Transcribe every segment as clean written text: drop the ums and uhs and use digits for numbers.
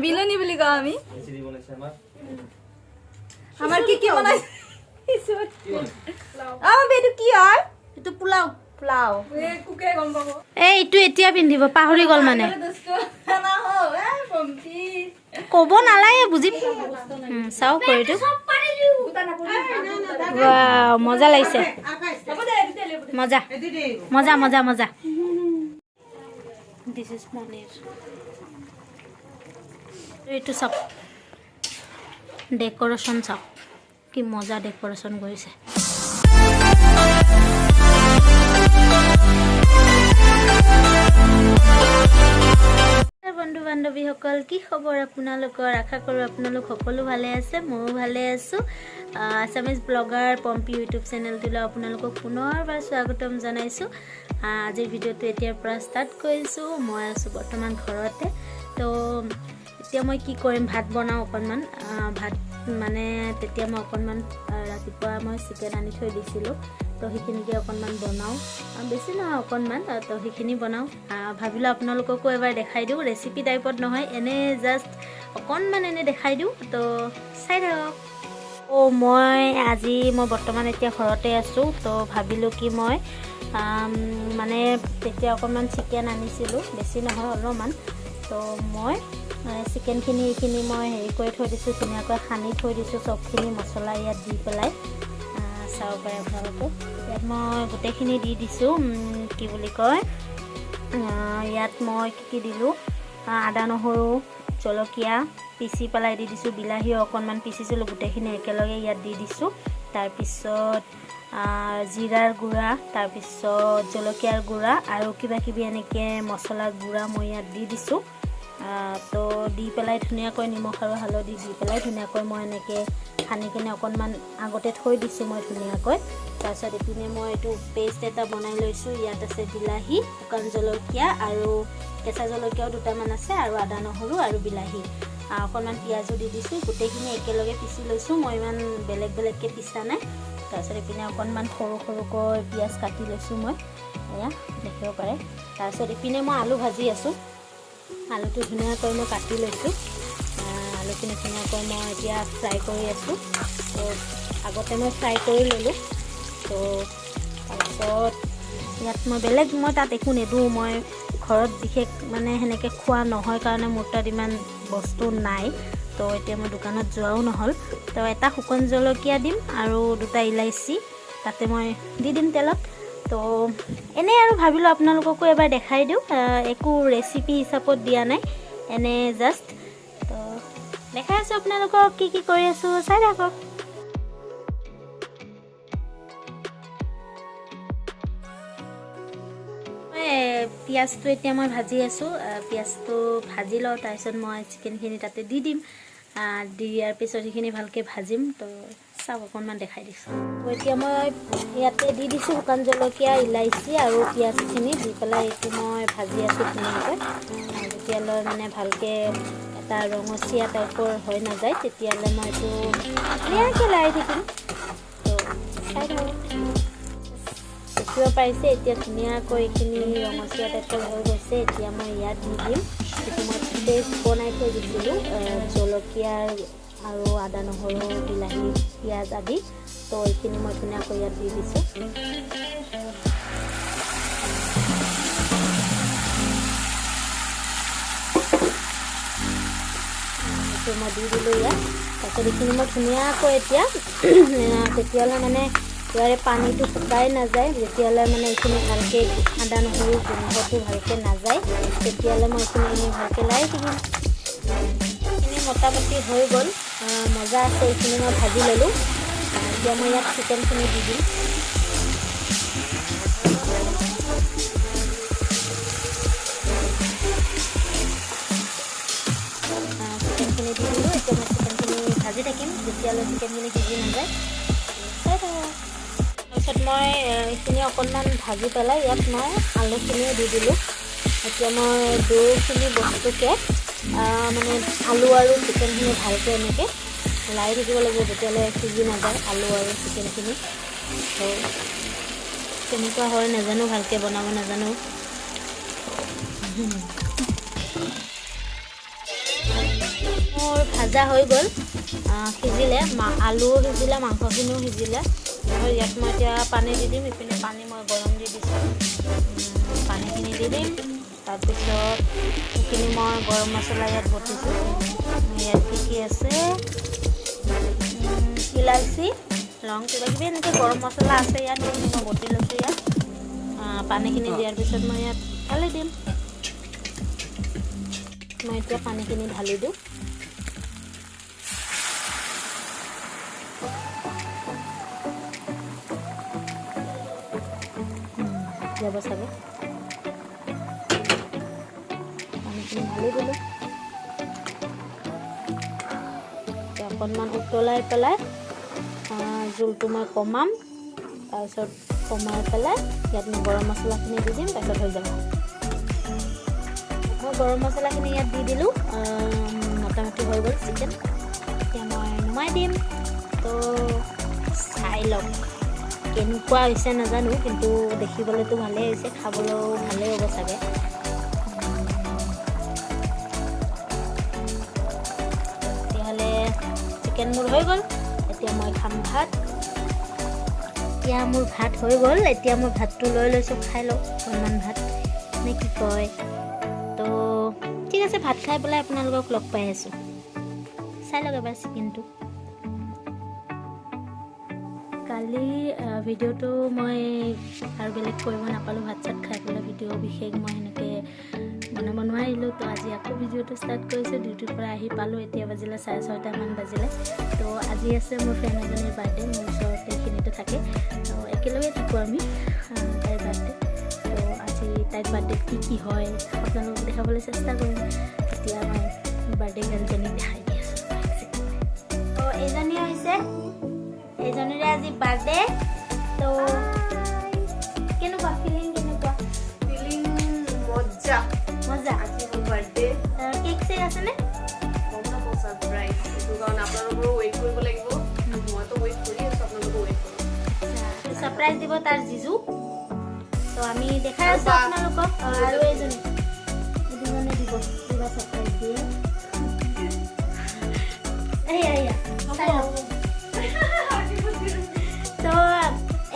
বিলনি বুলি কওঁ আমি আমাৰ কি বনাইছে এইটো কি হয় এইটো পোলাও পোলাও এইটো এতিয়া পিন্ধিব পাহৰি গ'ল মানে ক'ব নালাগে বুজি চাওঁ কৰিটো মজা লাগিছে মজা মজা মজা মজা দিছ ইজ পনীৰ এইটো চাওক ডেক'ৰেশ্যন চাওক কি মজা ডেক'ৰেশ্যন কৰিছে বন্ধু বান্ধৱীসকল কি খবৰ আপোনালোকৰ আশা কৰোঁ আপোনালোক সকলো ভালে আছে ময়ো ভালে আছোঁ আছামিজ ব্লগাৰ পম্পি ইউটিউব চেনেলটোলৈ আপোনালোকক পুনৰবাৰ স্বাগতম জনাইছোঁ আজিৰ ভিডিঅ'টো এতিয়াৰ পৰা ষ্টাৰ্ট কৰিছোঁ মই আছোঁ বৰ্তমান ঘৰতে তো এতিয়া মই কি কৰিম ভাত বনাওঁ অকণমান ভাত মানে তেতিয়া মই অকণমান ৰাতিপুৱা মই চিকেন আনি থৈ দিছিলোঁ তো সেইখিনিকে অকণমান বনাওঁ বেছি নহয় অকণমান তো সেইখিনি বনাওঁ ভাবিলোঁ আপোনালোককো এবাৰ দেখাই দিওঁ ৰেচিপি টাইপত নহয় এনেই জাষ্ট অকণমান এনেই দেখাই দিওঁ তো চাই থাকক মই বৰ্তমান এতিয়া ঘৰতে আছোঁ তো ভাবিলোঁ কি মই মানে তেতিয়া অকণমান চিকেন আনিছিলোঁ বেছি নহয় অলপমান তো মই চিকেনখিনি এইখিনি মই হেৰি কৰি থৈ দিছোঁ ধুনীয়াকৈ সানি থৈ দিছোঁ চবখিনি মছলা ইয়াত দি পেলাই চাব পাৰে আপোনালোকে ইয়াত মই গোটেইখিনি দি দিছোঁ কি বুলি কয় ইয়াত মই কি দিলোঁ আদা নহৰু জলকীয়া পিচি পেলাই দি দিছোঁ বিলাহী অকণমান পিচিছিলোঁ গোটেইখিনি একেলগে ইয়াত দি দিছোঁ তাৰপিছত জিৰাৰ গুড়া তাৰপিছত জলকীয়াৰ গুড়া আৰু কিবাকিবি এনেকৈ মছলাৰ গুড়া মই ইয়াত দি দিছোঁ তো দি পেলাই ধুনীয়াকৈ নিমখ আৰু হালধি দি পেলাই ধুনীয়াকৈ মই এনেকৈ সানি কিনে অকণমান আগতে থৈ দিছোঁ মই ধুনীয়াকৈ তাৰপিছত ইপিনে মই এইটো পেষ্ট এটা বনাই লৈছোঁ ইয়াত আছে বিলাহী শুকান জলকীয়া আৰু কেঁচা জলকীয়াও দুটামান আছে আৰু আদা নহৰু আৰু বিলাহী অকণমান পিঁয়াজো দি দিছোঁ গোটেইখিনি একেলগে পিচি লৈছোঁ মই ইমান বেলেগ বেলেগকৈ পিচা নাই তাৰপিছত ইপিনে অকণমান সৰু সৰুকৈ পিঁয়াজ কাটি লৈছোঁ মই এয়া দেখিব পাৰে তাৰপিছত ইপিনে মই আলু ভাজি আছোঁ আলুটো ধুনীয়াকৈ মই কাটি লৈছোঁ আলুখিনি ধুনীয়াকৈ মই এতিয়া ফ্ৰাই কৰি আছোঁ তো আগতে মই ফ্ৰাই কৰি ল'লোঁ তো তাৰপিছত ইয়াত মই তাত একো নিদিওঁ মই ঘৰত বিশেষ মানে সেনেকৈ খোৱা নহয় কাৰণে মোৰ তাত ইমান বস্তু নাই তো এতিয়া মই দোকানত যোৱাও নহ'ল তো এটা শুকান জলকীয়া দিম আৰু দুটা ইলাইচি তাতে মই দি দিম তেলত তো এনেই আৰু ভাবিলোঁ আপোনালোককো এবাৰ দেখাই দিওঁ একো ৰেচিপি হিচাপত দিয়া নাই এনে জাষ্ট তো দেখাই আছোঁ আপোনালোকক কি কি কৰি আছোঁ চাই থাকক পিঁয়াজটো এতিয়া মই ভাজি আছোঁ পিঁয়াজটো ভাজি লওঁ তাৰপিছত মই চিকেনখিনি তাতে দি দিম দিয়াৰ পিছত সেইখিনি ভালকৈ ভাজিম তো চাওক অকণমান দেখাই দিছোঁ এতিয়া মই ইয়াতে দি দিছোঁ শুকান জলকীয়া ইলাইচি আৰু পিঁয়াজখিনি দি পেলাই এইটো মই ভাজি আছোঁ ধুনীয়াকৈ যেতিয়ালৈ মানে ভালকৈ এটা ৰঙচীয়া টাইপৰ হৈ নাযায় তেতিয়ালৈ মই এইটো ধুনীয়াকৈ লাৰি থাকিম তো চাই থাকক দেখিব পাৰিছে এতিয়া ধুনীয়াকৈ এইখিনি ৰঙচীয়া টাইপৰ হৈ গৈছে এতিয়া মই ইয়াত দি দিম সেইটো মই পেষ্ট বনাই থৈ দিছিলোঁ জলকীয়াৰ আৰু আদা নহৰু বিলাহী পিঁয়াজ আদি তো এইখিনি মই ধুনীয়াকৈ ইয়াত দি দিছোঁ সেইটো মই দি দিলোঁ ইয়াত তাৰপিছত এইখিনি মই ধুনীয়াকৈ এতিয়া তেতিয়ালৈ মানে ইয়াৰে পানীটো শুকাই নাযায় যেতিয়ালৈ মানে এইখিনি ভালকৈ আদা নহৰু গোন্ধটো ভালকৈ নাযায় তেতিয়ালৈ মই এইখিনি ভালকৈ লাৰি থাকিম এইখিনি মোটামুটি হৈ গ'ল মজা আছে এইখিনি মই ভাজি ল'লোঁ এতিয়া মই ইয়াত চিকেনখিনি দি দিম চিকেনখিনি দি দিলোঁ এতিয়া মই চিকেনখিনি ভাজি থাকিম যেতিয়ালৈ চিকেনখিনি সিজি নাযায় চাই থাকক তাৰপিছত মই এইখিনি অকণমান ভাজি পেলাই ইয়াত মই আলুখিনিও দি দিলোঁ এতিয়া মই দুয়োখিনি বস্তুকে মানে আলু আৰু চিকেনখিনি ভালকৈ এনেকৈ লাৰি থাকিব লাগিব যেতিয়ালৈ সিজি নাযায় আলু আৰু চিকেনখিনি তো কেনেকুৱা হয় নাজানো ভালকৈ বনাব নাজানো ভাজা হৈ গ'ল সিজিলে আলু সিজিলে মাংসখিনিও সিজিলে আৰু ইয়াত মই এতিয়া পানী দি দিম ইপিনে পানী মই গৰম দি দিছোঁ পানীখিনি দি দিম তাৰপিছত সেইখিনি মই গৰম মছলা ইয়াত বটিছোঁ ইয়াত কি আছে ইলাচি লং কিবা কিবি এনেকৈ গৰম মছলা আছে ইয়াত সেইখিনি মই বটি লৈছোঁ ইয়াত পানীখিনি দিয়াৰ পিছত মই ইয়াত ঢালি দিম মই এতিয়া পানীখিনি ঢালি দিওঁ যাব চাগে পানীখিনি ঢালি দিলোঁ অকণমান উতলাই পেলাই জোলটো মই কমাম তাৰপিছত কমাই পেলাই ইয়াত মই গৰম মছলাখিনি দি দিম তাৰপিছত হৈ যাব মই গৰম মছলাখিনি ইয়াত দি দিলোঁ মোটামুটি হৈ গ'ল চিকেন এতিয়া মই নমাই দিম তো চাই লওক কেনেকুৱা হৈছে নাজানো কিন্তু দেখিবলৈতো ভালেই হৈছে খাবলৈও ভালেই হ'ব চাগে তেতিয়াহ'লে চিকেন মোৰ হৈ গ'ল এতিয়া মই খাম ভাত এতিয়া মোৰ ভাত হৈ গ'ল এতিয়া মই ভাতটো লৈ লৈছোঁ খাই লওঁ অকণমান ভাত নে কি কয় তো ঠিক আছে ভাত খাই পেলাই আপোনালোকক লগ পাই আছোঁ চাই লওক এবাৰ চিকেনটো কালি ভিডিঅ'টো মই আৰু বেলেগ কৰিব নাপালোঁ ভাত চাত খাই পেলাই ভিডিঅ' বিশেষ মই সেনেকৈ বনাব নোৱাৰিলোঁ তো আজি আকৌ ভিডিঅ'টো ষ্টাৰ্ট কৰিছোঁ ডিউটিৰ পৰা আহি পালোঁ এতিয়া বাজিলে 6:30মান বাজিলে তো আজি আছে মোৰ ফ্ৰেণ্ড এজনীৰ বাৰ্থডে মোৰ ওচৰতে এইখিনিতে থাকে তো একেলগে থাকোঁ আমি তাইৰ বাৰ্থডে তো আজি তাইৰ বাৰ্থডেত কি হয় আপোনালোকক দেখাবলৈ চেষ্টা কৰিম এতিয়া মই বাৰ্থডে গাৰ্লজনীক দেখাই দি আছোঁ তো এইজনী হৈছে এইজনীৰে আজি বাৰ্থডে তো কেনেকুৱা ফিলিং মজা মজা আজি মোৰ বাৰ্থডে কেক চেক আছেনে সাৰপ্ৰাইজ এইটো কাৰণ আপোনালোকৰো ৱেইট কৰিব লাগিব মইতো ৱেইট কৰি আছোঁ আপোনালোকো ৱেইট কৰিব সাৰপ্ৰাইজ দিব তাৰ জিজু তো আমি দেখাই আছোঁ আপোনালোকক আৰু এইজনী দুজনে দিব কিবা সাৰপ্ৰাইজ দিয়ে এয়া তো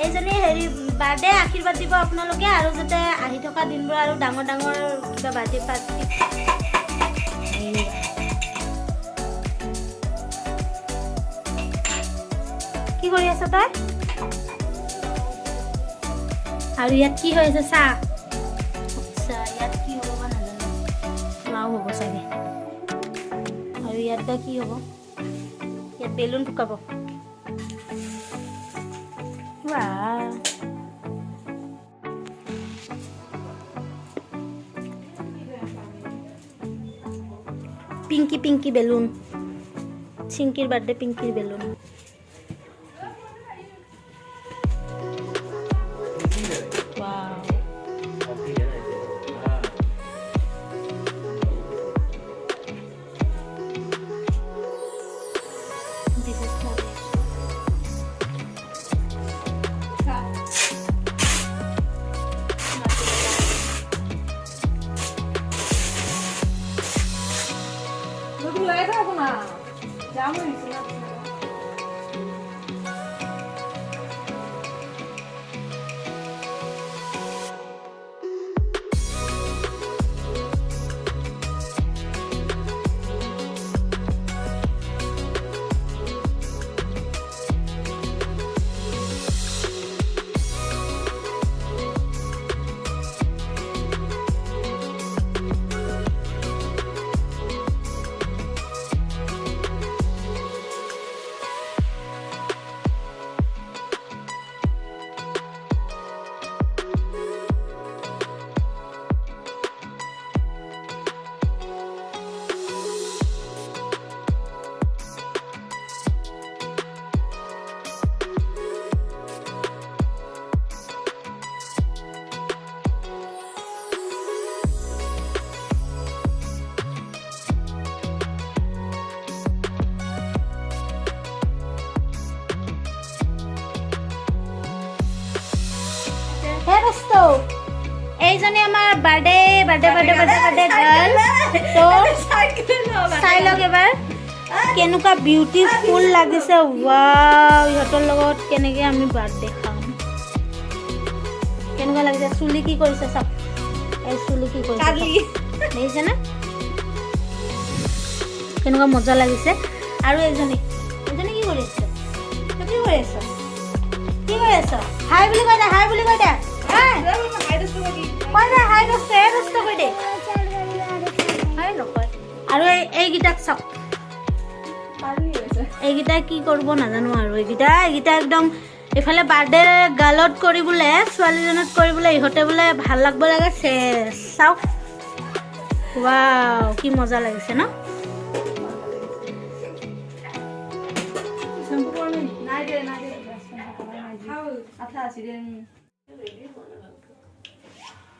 এইজনী হেৰি বাৰ্থডে আশীৰ্বাদ দিব আপোনালোকে আৰু যাতে আহি থকা দিনবোৰ আৰু ডাঙৰ ডাঙৰ কিবা বাৰ্থডে পাৰ্টি কি কৰি আছ তই আৰু ইয়াত কি হৈ আছে চাহ আচ্ছা ইয়াত কি হ'ব বা নাজানো লাও হ'ব চাগে আৰু ইয়াত বা কি হ'ব ইয়াত বেলুন ফুকাব পিঙ্কি পিঙ্কি বেলুন চিঙ্কির বার্থডে পিঙ্কির বেলুন এইজনী আমাৰ বাৰ্থডে গাৰ্ল তো চাই লওক এবাৰ কেনেকুৱা বিউটিফুল লাগিছে ওৱাও ইহঁতৰ লগত কেনেকৈ আমি বাৰ্থডে খাম কেনেকুৱা লাগিছে চুলি কি কৰিছে চাওক এই চুলি কি কৰিছে দেখিছেনে কেনেকুৱা মজা লাগিছে আৰু এজনী কি কৰি আছে কি কৰি আছ হাই বুলি কৈ দে হাই দস্ত কৈ দে হাই নকয় আৰু এইকেইটাক চাওক এইকেইটা কি কৰিব নাজানো আৰু এইকেইটা একদম এফালে বাৰ্থডে গালত কৰিবলৈ ছোৱালীজনীত কৰিবলৈ ইহঁতে বোলে ভাল লাগব লাগে চাওক ৱাও কি মজা লাগিছে ন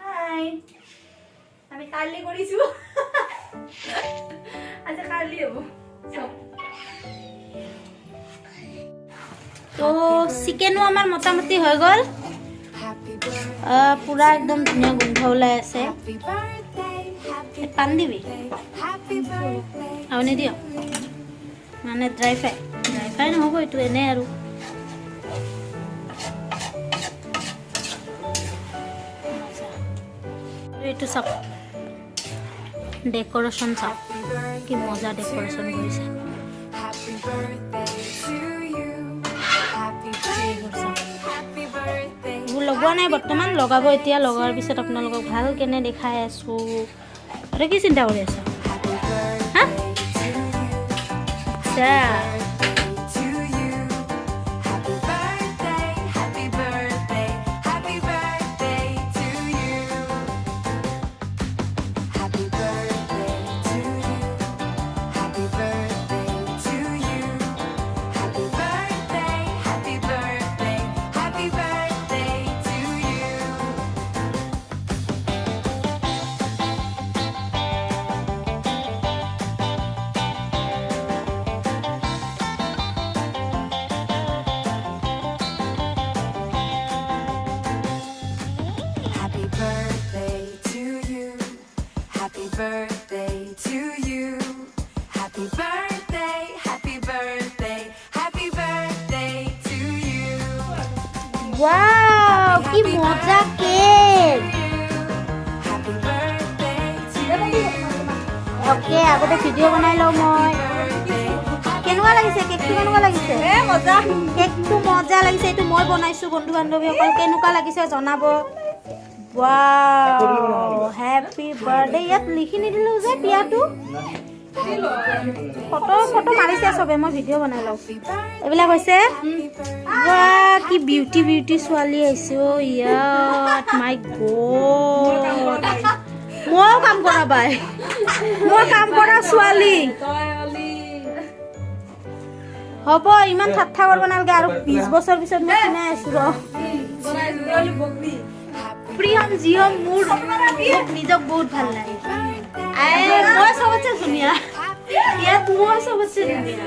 হাই আমি কাৰ্লি কৰিছো আজি কাৰ্লি হ'ব চব তো চিকেনো আমাৰ মোটামুটি হৈ গ'ল পুৰা একদম ধুনীয়া গোন্ধ ওলাই আছে পান দিবি আৰু নিদিয় মানে ড্ৰাই ফ্ৰাই নহ'ব এইটো এনেই আৰু এইটো চাওক ডেক'ৰেশ্যন চাওক কি মজা ডেক'ৰেশ্যন কৰিছে এইবোৰ লগোৱা নাই বৰ্তমান লগাব এতিয়া লগোৱাৰ পিছত আপোনালোকক ভাল কেনে দেখাই আছোঁ তই কি চিন্তা কৰি আছ হা Wow, কি মজা কেক ওকে আগতে ভিডিও বনাই লওঁ মই কেনেকুৱা লাগিছে কেকটো কেনেকুৱা লাগিছে কেকটো মজা লাগিছে এইটো মই বনাইছোঁ বন্ধু বান্ধৱীসকল কেনেকুৱা লাগিছে জনাব ৱাও হেপী বাৰ্থডে ইয়াত লিখি নিদিলোঁ যে পিয়াটো ফটো মাৰিছে চবে মই ভিডিঅ' বনাই লওঁ এইবিলাক হৈছে কি বিউটি ছোৱালী আহিছে অ' ইয়াত মাই গড ময়ো কাম কৰা বাই মই কাম কৰা ছোৱালী হ'ব ইমান ঠাট্টা কৰিব নালাগে আৰু 20 বছৰ পিছত মই কিনাই আছোঁ ৰ প্ৰিয়ম জিয়ম মোৰ নিজক বহুত ভাল লাগে মই চবতছে ধুনীয়া ইয়াত মই চবতছে ধুনীয়া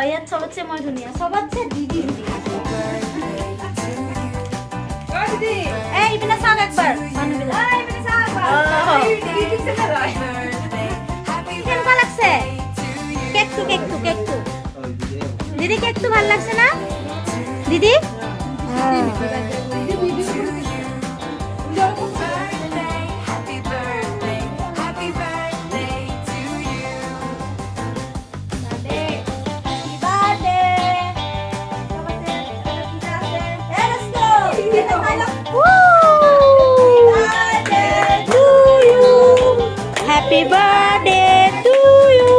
ইয়াত চবতছে মই ধুনীয়া চবতছে দিদি এই ইপিনে চাওক একবাৰ মানুহবিলাক কেনেকুৱা লাগছে কেকটো দিদি কেকটো ভাল লাগছে না দিদি Happy birthday to you.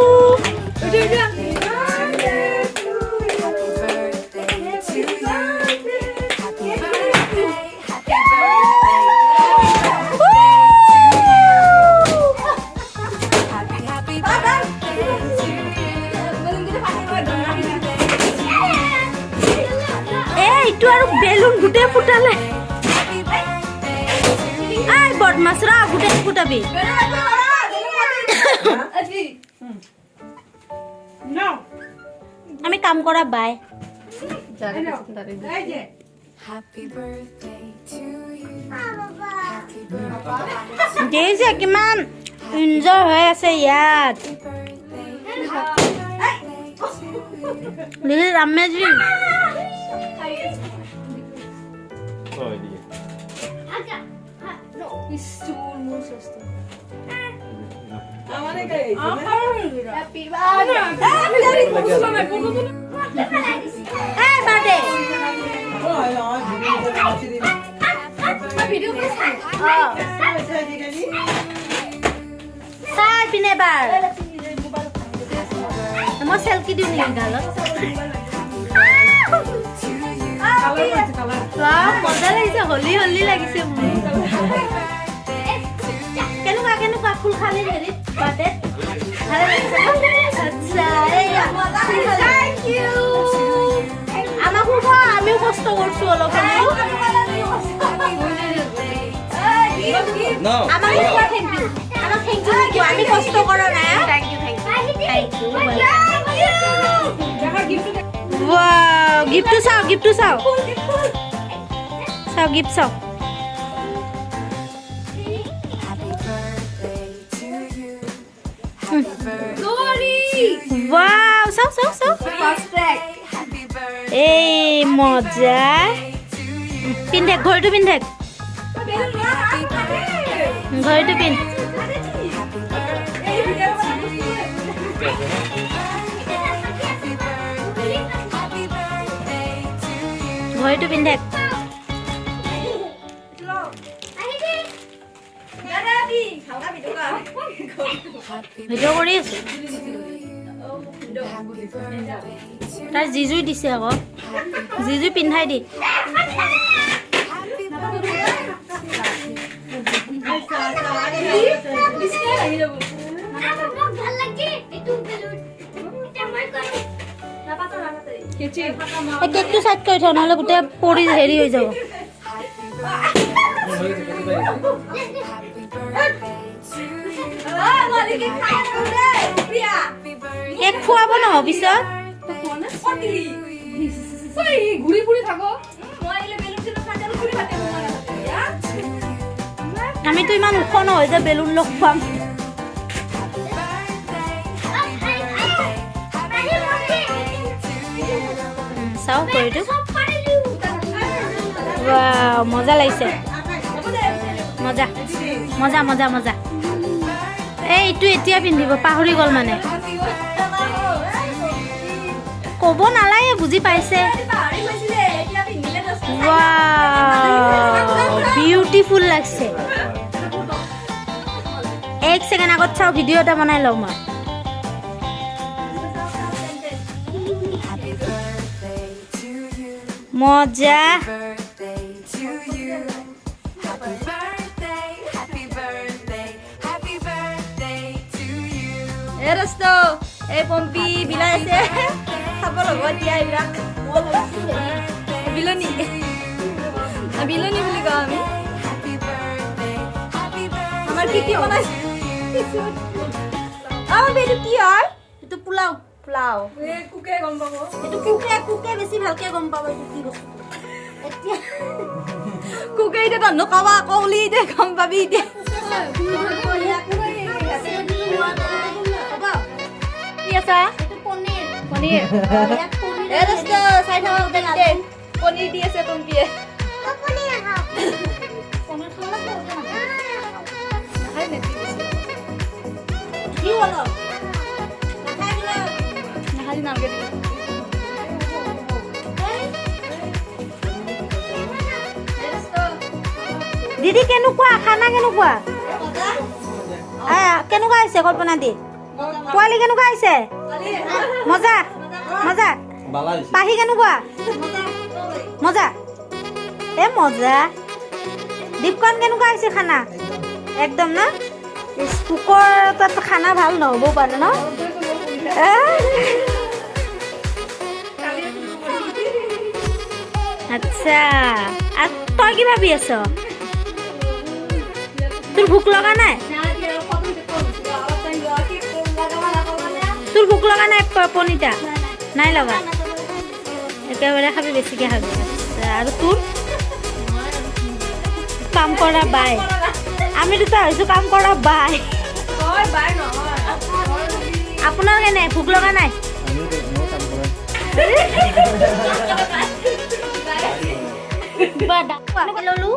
এইটো আৰু বেলুন গুটে ফুটালে আই বদমাছৰা গুটে ফুটাবি আমি কাম কৰা বাই যে কিমান এনজয় হৈ আছে ইয়াত This is amazing. Happy birthday. Hey, birthday. Video Sai pine bar. Mo selfie diu ni galat. Wow, মজা লাগিছে হলি হলি লাগিছে মোৰ। কেনেকুৱা ফুল খালি হেৰি বাটে ভালে লাগিছে আচ্ছা এই থ্যাংক ইউ আমাক খুব আমিও কষ্ট করছো অলপ আমাক থ্যাংক ইউ আমি কষ্ট করো না থ্যাংক ইউ ওয়াও গিফট চাও গিফট চাও Wow, so. Fast track. Hey, moja. Pindek, ghor tu pindek. Ghor tu pind. Ghor tu pindek. Video কৰি আছো তাৰ জিজুই দিছে আকৌ জিজুই পিন্ধাই দি কেকটো সাইড কৰি থওঁ নহ'লে গোটেই পৰি হেৰি হৈ যাব কেক খুৱাব নহয় পিছত আমিতো ইমান ওখ নহয় যে বেলুন লগ খুৱাম চাও কৰিটো মজা লাগিছে মজা এইটো এতিয়া পিন্ধিব পাহৰি গ'ল মানে ক'ব নালাগে বুজি পাইছে বিউটিফুল লাগছে এক ছেকেণ্ড আগত চাওঁ ভিডিঅ' এটা বনাই লওঁ মই মজা Resto, pompi bila ase, apa logo dia irak. Biloni beli kami. Amar kiki mana? Amar bedu kiar? Itu pulau. Kuke gom pabo. Itu kuke besi bhalke gom pabo itu ki bostu. Etia Kuke itu tan nokawa koli de gom pabi de. Biasa? itu paneer Ponier. ইয়াত paneer Resto, saya sama bende. Ponier dia se pompi. Paneer খাওঁ পনীৰ খালে Hai nanti. কি হলো Hari nam ke. Resto. দিদি কেনেকুৱা খানা কেনেকুৱা কেনেকুৱা হৈছে কল্পনা দি পোৱালি কেনেকুৱা হৈছে মজা পাহি কেনেকুৱা মজা মজা দীপকণ কেনেকুৱা হৈছে খানা একদম না কুকুৰ তাত খানা ভাল নহ'ব পাৰে ন আচ্ছা আৰু তই কি ভাবি আছ তোৰ ভোক লগা নাই তোৰ ভোক লগা নাই পনিতা নাই লগা একেবাৰে খাবি বেছিকৈ খাবি আৰু তোৰ কাম কৰা বাই আমি দুটা হৈছোঁ কাম কৰা বাই আপোনাৰ কেনে ভোক লগা নাই ললো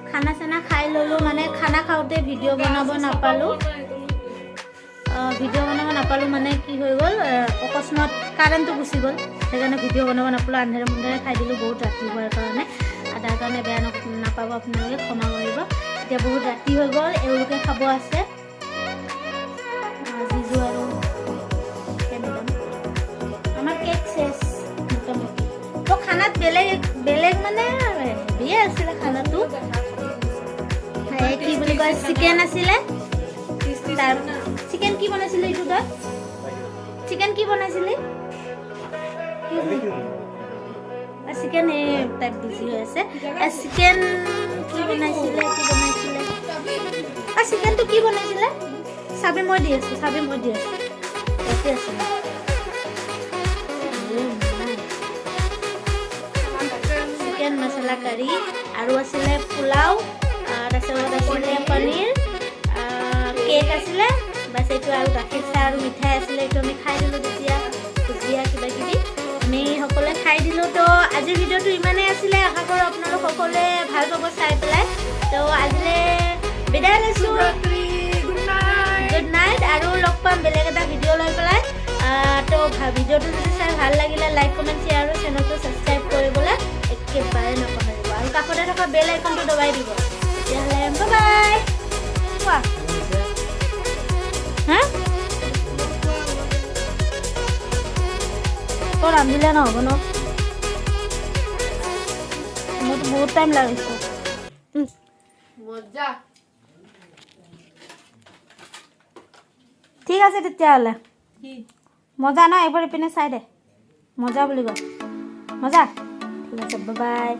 খানা চানা খাই ললো মানে খানা খাওঁতে ভিডিঅ' বনাব নাপালোঁ মানে কি হৈ গ'ল অকস্মাত কাৰেণ্টটো গুচি গ'ল সেইকাৰণে ভিডিঅ' বনাব নাপালোঁ আন্ধাৰে মুন্ধাৰে খাই দিলোঁ বহুত ৰাতি হোৱাৰ কাৰণে তাৰ কাৰণে বেয়া নাপাব আপোনালোকে ক্ষমা কৰিব এতিয়া বহুত ৰাতি হৈ গ'ল এওঁলোকে খাব আছে জিজু আৰু আমাৰ কেক চেছ মোটামুটি তো খানাত বেলেগ মানে হেৰিয়ে আছিলে খানাটো কি বুলি কয় চিকেন আছিলে তাৰ চিকেন কি বনাইছিলে এইটো তই চিকেন কি বনাইছিলি চিকেন এই টাইপ বিজি হৈ আছে চিকেন কি বনাইছিলে চিকেনটো কি বনাইছিলে চাবি মই দি আছোঁ ইয়াতে আছিলে চিকেন মছলা কাৰী আৰু আছিলে পোলাও তাৰপিছত আছিলে পনীৰ কেক আছিলে বাছ এইটো আৰু গাখীৰ চাহ আৰু মিঠাই আছিলে এইটো আমি খাই দিলোঁ তেতিয়া ভুজিয়া কিবা কিবি আমি সকলোৱে খাই দিলোঁ তো আজিৰ ভিডিঅ'টো ইমানেই আছিলে আশা কৰোঁ আপোনালোক সকলোৱে ভাল পাব চাই পেলাই তো আজিলৈ বিদায় লৈছোঁ গুড নাইট আৰু লগ পাম বেলেগ এটা ভিডিঅ' লৈ পেলাই তো ভিডিঅ'টো যদি চাই ভাল লাগিলে লাইক কমেণ্ট শ্বেয়াৰ আৰু চেনেলটো ছাবস্ক্ৰাইব কৰিবলৈ একেবাৰে নপাহৰিব আৰু কাষতে থকা বেল আইকনটো দবাই দিব তেতিয়াহ'লে বাই কোৱা হা তই ৰান্ধিলে নহ'ব ন মোৰতো বহুত টাইম লাগিছে ঠিক আছে তেতিয়াহ'লে মজা ন একবাৰ ইপিনে চাই দে মজা বুলি কয় মজা ঠিক আছে বাই